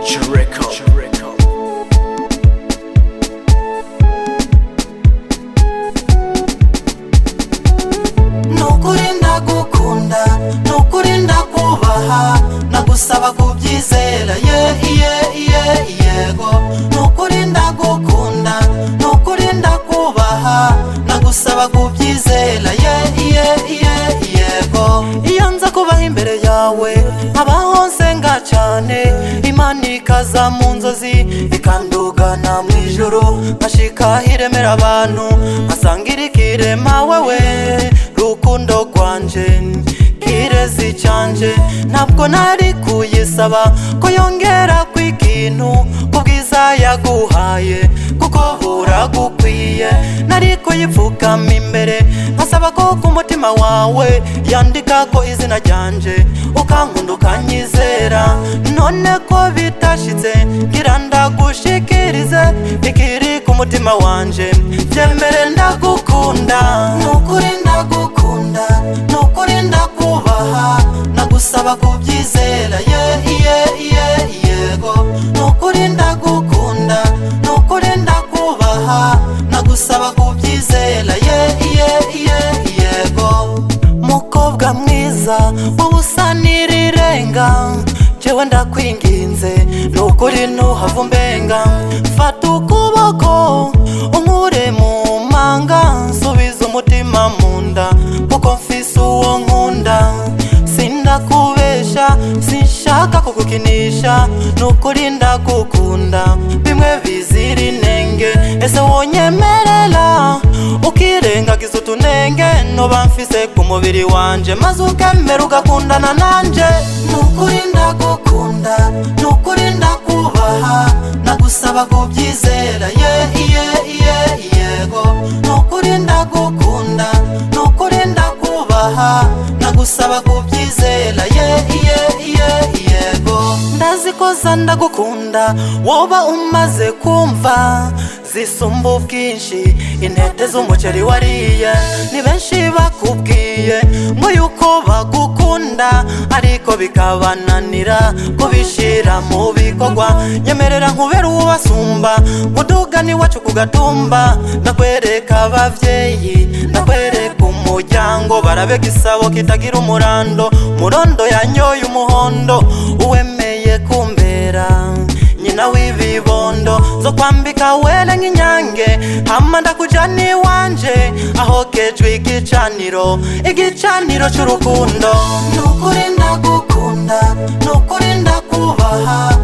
Chireko. Nukuri ndagukunda, nukuri ndakubaha, nagusaba kubyizera yego. Nukuri ndagukunda, nukuri ndakubaha, nagusaba kubyizera yego. Iyo nza kubaho imbere yawe nkabaho nsenga cyane, Imana ikaza mu nzozi ikandugana mu ijuru, nkashika hiremera abantu nkasangira ikirema wewe rukundo rwanje kirezi cyanje. Ntabwo nari kuyisaba ko yongera kw'ikintu kubwiza yaguhaye, kuko buragukwiye. Nari kuyipfukama imbere nkasaba ko ku mutima wawe yandika ko izina ryanje, ukankunda ukanyizera. None ko bitashitse ngira ndagushikirize ikiri ku mutima wanje, byemere ndagukunda. Nukuri ndagukunda, nukuri ndakubaha, nagusaba kubyizera yego. Nukuri ndagukunda, nukuri ndakubaha, nagusaba kubyizera yego. Mukobwa mwiza wowe usa n'irirenga, jewe ndakwinginze nukuri ntuhave umbenga. Fata ukuboko unkure mu manga, nsubiza umutima mu nda kuko mfise uwo nkunda. Sindakubesha, sinshaka kugukinisha, nukuri ndagukunda bimwe bizira inenge. Ese wonyemerera ukirengagiza utunenge noba mfise ku mubiri wanje, maze ukemera ugakundana nanje? Nukuri ndagukunda, nukuri ndakubaha, nagusaba kubyizera yego. Nukuri ndagukunda, nukuri ndakubaha, nagusaba kubyizera yego. Ndazikoza ndagukunda woba umaze kumva zisumba ubwinshi intete z'umuceri wariye. Ni benshi bakubwiye ngo yuko bagukunda, ariko bikabananira kubishira mu bikorwa. Nyemerera nkubera ubasumba, mudugani iwacu ku Gatumba, ndakwereka abavyeyi, ndakwereka umuryango. Barabe gisabo kitagira umurando, murondo yanyoye umuhondo. Uwemeye kumbera nyina w'ibibondo, zo kwambika wele nk'inyange, hama ndakujana iwanje aho kejwe igicaniro c'urukundo. Nukuri ndagukunda, nukuri ndakubaha,